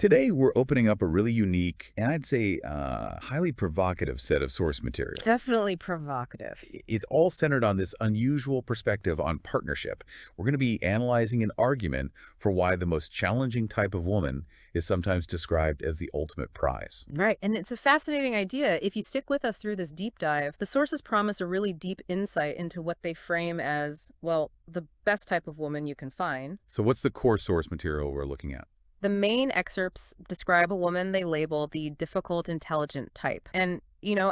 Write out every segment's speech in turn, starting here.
Today, we're opening up a really unique and I'd say highly provocative set of source material. Definitely provocative. It's all centered on this unusual perspective on partnership. We're going to be analyzing an argument for why the most challenging type of woman is sometimes described as the ultimate prize. Right. And it's a fascinating idea. If you stick with us through this deep dive, the sources promise a really deep insight into what they frame as, well, the best type of woman you can find. So what's the core source material we're looking at? The main excerpts describe a woman they label the difficult, intelligent type. And,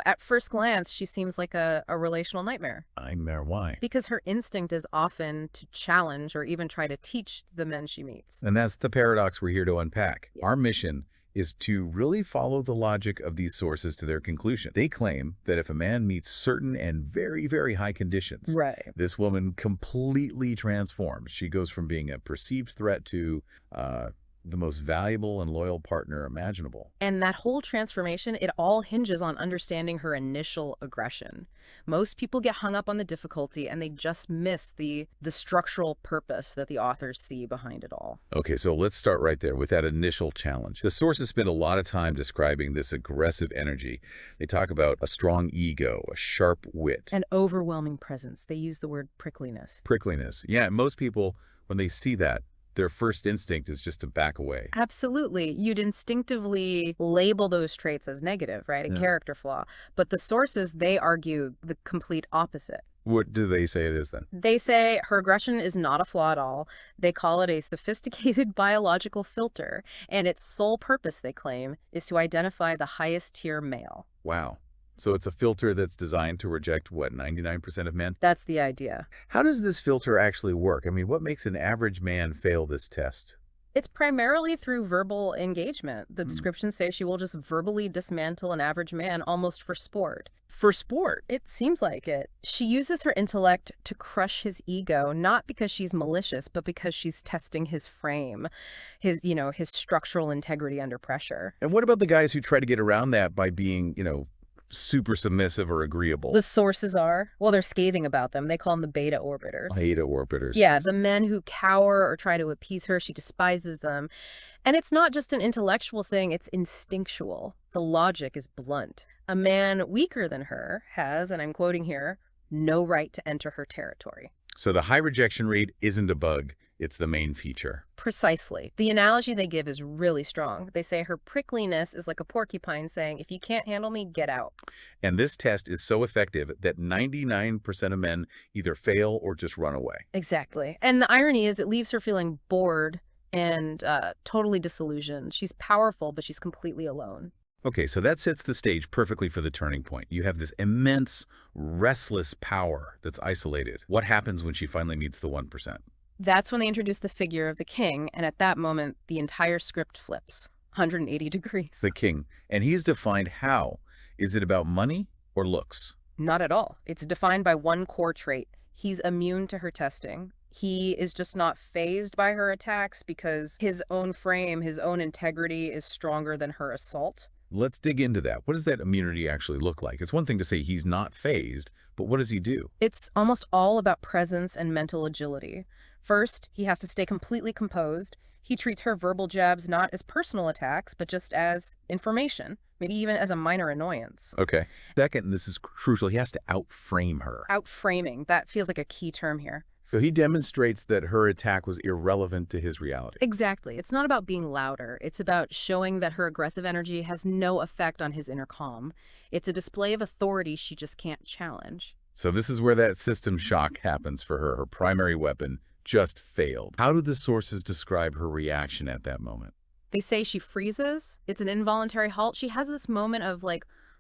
at first glance, she seems like a relational nightmare Nightmare, why? because her instinct is often to challenge or even try to teach the men she meets. And that's the paradox we're here to unpack. Our mission is to really follow the logic of these sources to their conclusion. They claim that if a man meets certain and very, very high conditions, Right. this woman completely transforms. She goes from being a perceived threat to the most valuable and loyal partner imaginable. And that whole transformation, it all hinges on understanding her initial aggression. Most people get hung up on the difficulty and they just miss the structural purpose that the authors see behind it all. Okay, so let's start right there with that initial challenge. The sources spend a lot of time describing this aggressive energy. They talk about a strong ego, a sharp wit, An overwhelming presence. They use the word prickliness. prickliness. Yeah, most people, when they see that, their first instinct is just to back away. Absolutely. You'd instinctively label those traits as negative, right? A Yeah. character flaw. But the sources, they argue the complete opposite. What do they say it is then? They say her aggression is not a flaw at all. They call it a sophisticated biological filter, and its sole purpose, they claim, is to identify the highest tier male. Wow. So it's a filter that's designed to reject, what, 99% of men? That's the idea. How does this filter actually work? I mean, what makes an average man fail this test? It's primarily through verbal engagement. The Hmm. descriptions say she will just verbally dismantle an average man almost for sport. For sport. It seems like it. She uses her intellect to crush his ego, not because she's malicious, but because she's testing his frame, his structural integrity under pressure. And what about the guys who try to get around that by being, super submissive or agreeable? The sources are, well, they're scathing about them. They call them the beta orbiters. Beta orbiters. Yeah, the men who cower or try to appease her, she despises them. And it's not just an intellectual thing, it's instinctual. The logic is blunt. A man weaker than her has, and I'm quoting here, no right to enter her territory. So the high rejection rate isn't a bug, it's the main feature. Precisely. The analogy they give is really strong. They say her prickliness is like a porcupine saying, if you can't handle me, get out. And this test is so effective that 99% of men either fail or just run away. Exactly. And the irony is it leaves her feeling bored and totally disillusioned. She's powerful, but she's completely alone. Okay, so that sets the stage perfectly for the turning point. You have this immense, restless power that's isolated. What happens when she finally meets the 1%? That's when they introduce the figure of the king, and at that moment, the entire script flips 180 degrees. The king. And he's defined how? Is it about money or looks? Not at all. It's defined by one core trait. He's immune to her testing. He is just not fazed by her attacks because his own frame, his own integrity is stronger than her assault. Let's dig into that. What does that immunity actually look like? It's one thing to say he's not fazed, but what does he do? It's almost all about presence and mental agility. First, he has to stay completely composed. He treats her verbal jabs not as personal attacks, but just as information, maybe even as a minor annoyance. Okay. Second, and this is crucial, he has to outframe her. Outframing, that feels like a key term here. So he demonstrates that her attack was irrelevant to his reality. Exactly. It's not about being louder. It's about showing that her aggressive energy has no effect on his inner calm. It's a display of authority she just can't challenge. So this is where that system shock happens for her. Her primary weapon just failed. How do the sources describe her reaction at that moment? They say she freezes. It's an involuntary halt. She has this moment of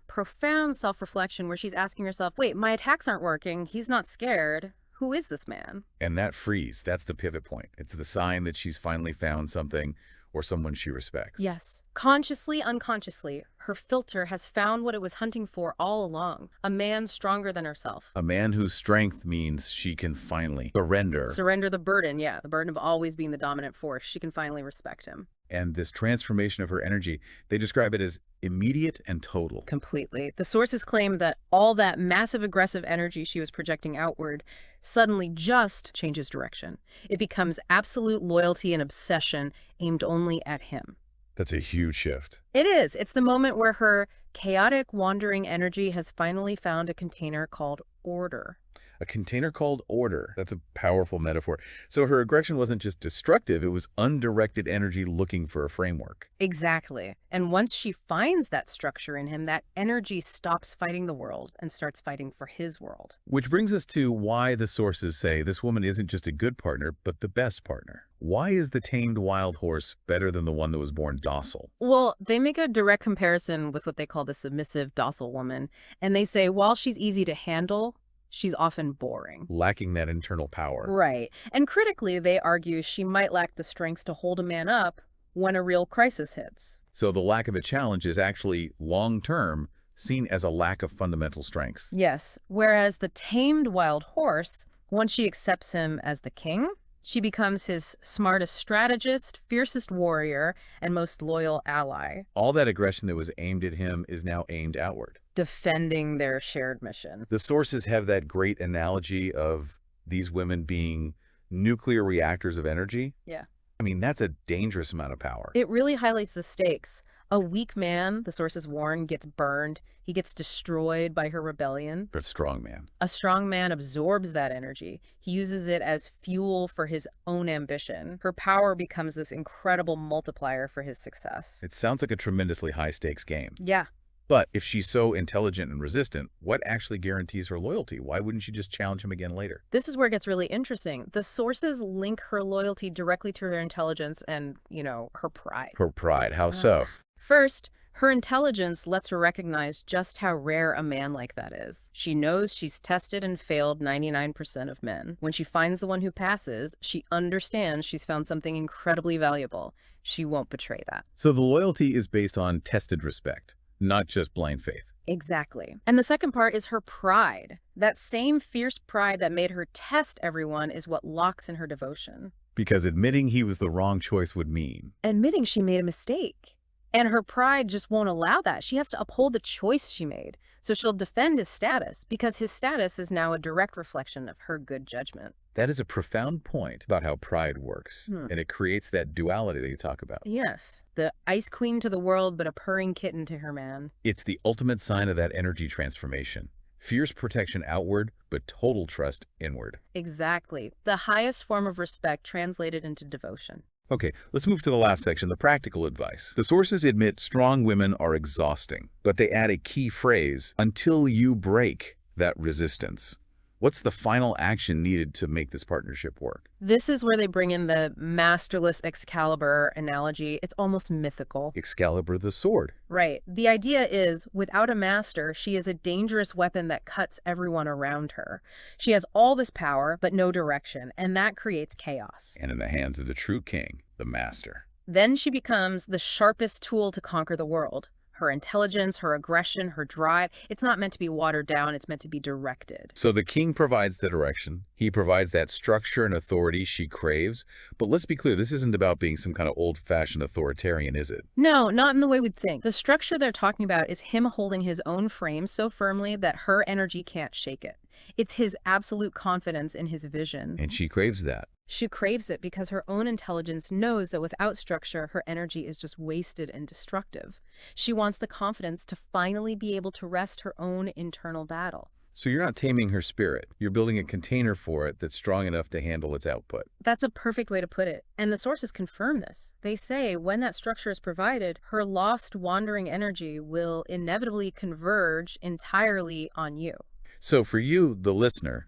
profound self-reflection where she's asking herself, wait, my attacks aren't working. He's not scared. Who is this man? And that freeze, that's the pivot point. It's the sign that she's finally found something or someone she respects. Yes. Consciously, unconsciously, her filter has found what it was hunting for all along. A man stronger than herself. A man whose strength means she can finally surrender. Surrender the burden, yeah. The burden of always being the dominant force. She can finally respect him. And this transformation of her energy, they describe it as immediate and total. Completely. The sources claim that all that massive aggressive energy she was projecting outward suddenly just changes direction. It becomes absolute loyalty and obsession aimed only at him. That's a huge shift. It is. It's the moment where her chaotic, wandering energy has finally found a container called order. A container called order. That's a powerful metaphor. So her aggression wasn't just destructive, it was undirected energy looking for a framework. Exactly. And once she finds that structure in him, that energy stops fighting the world and starts fighting for his world. Which brings us to why the sources say this woman isn't just a good partner, but the best partner. Why is the tamed wild horse better than the one that was born docile? Well, they make a direct comparison with what they call the submissive, docile woman. And they say, while she's easy to handle, she's often boring. Lacking that internal power. Right. And critically, they argue she might lack the strengths to hold a man up when a real crisis hits. So the lack of a challenge is actually, long-term, seen as a lack of fundamental strengths. Yes. Whereas the tamed wild horse, once she accepts him as the king, she becomes his smartest strategist, fiercest warrior, and most loyal ally, All that aggression that was aimed at him is now aimed outward. defending their shared mission. The sources have that great analogy of these women being nuclear reactors of energy. Yeah. I mean, that's a dangerous amount of power. It really highlights the stakes. A weak man, the sources warn, gets burned. He gets destroyed by her rebellion. But strong man. A strong man absorbs that energy. He uses it as fuel for his own ambition. Her power becomes this incredible multiplier for his success. It sounds like a tremendously high-stakes game. Yeah. But if she's so intelligent and resistant, what actually guarantees her loyalty? Why wouldn't she just challenge him again later? This is where it gets really interesting. The sources link her loyalty directly to her intelligence and, her pride. Her pride. How so? First, her intelligence lets her recognize just how rare a man like that is. She knows she's tested and failed 99% of men. When she finds the one who passes, she understands she's found something incredibly valuable. She won't betray that. So the loyalty is based on tested respect, not just blind faith. Exactly. And the second part is her pride. That same fierce pride that made her test everyone is what locks in her devotion. Because admitting he was the wrong choice would mean. Admitting she made a mistake. And her pride just won't allow that. She has to uphold the choice she made. So she'll defend his status because his status is now a direct reflection of her good judgment. That is a profound point about how pride works. And it creates that duality that you talk about. Yes. The ice queen to the world, but a purring kitten to her man. It's the ultimate sign of that energy transformation. Fierce protection outward, but total trust inward. Exactly. The highest form of respect translated into devotion. Okay, let's move to the last section, the practical advice. The sources admit strong women are exhausting, but they add a key phrase, until you break that resistance. What's the final action needed to make this partnership work? This is where they bring in the masterless Excalibur analogy. It's almost mythical. Excalibur the sword. Right. The idea is, without a master, she is a dangerous weapon that cuts everyone around her. She has all this power, but no direction, and that creates chaos. And in the hands of the true king, the master. Then she becomes the sharpest tool to conquer the world. Her intelligence, her aggression, her drive, it's not meant to be watered down, it's meant to be directed. So the king provides the direction. He provides that structure and authority she craves. But let's be clear, this isn't about being some kind of old-fashioned authoritarian, is it? No, not in the way we'd think. The structure they're talking about is him holding his own frame so firmly that her energy can't shake it. It's his absolute confidence in his vision. And she craves that. She craves it because her own intelligence knows that without structure, her energy is just wasted and destructive. She wants the confidence to finally be able to rest her own internal battle. So you're not taming her spirit. You're building a container for it that's strong enough to handle its output. That's a perfect way to put it. And the sources confirm this. They say when that structure is provided, her lost wandering energy will inevitably converge entirely on you. So for you, the listener,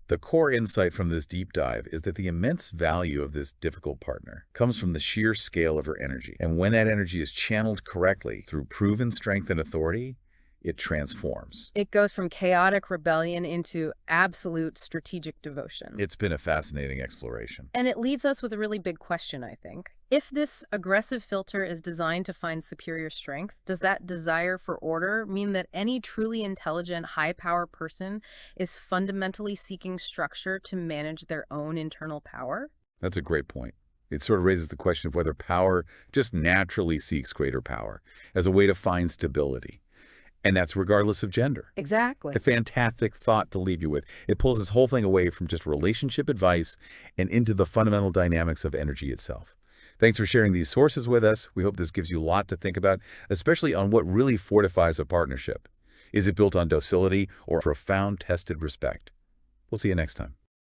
the core insight from this deep dive is that the immense value of this difficult partner comes from the sheer scale of her energy. And when that energy is channeled correctly through proven strength and authority, it transforms. It goes from chaotic rebellion into absolute strategic devotion. It's been a fascinating exploration. And it leaves us with a really big question, I think. If this aggressive filter is designed to find superior strength, does that desire for order mean that any truly intelligent, high-power person is fundamentally seeking structure to manage their own internal power? That's a great point. It sort of raises the question of whether power just naturally seeks greater power as a way to find stability. And that's regardless of gender. Exactly. A fantastic thought to leave you with. It pulls this whole thing away from just relationship advice and into the fundamental dynamics of energy itself. Thanks for sharing these sources with us. We hope this gives you a lot to think about, especially on what really fortifies a partnership. Is it built on docility or profound tested respect? We'll see you next time.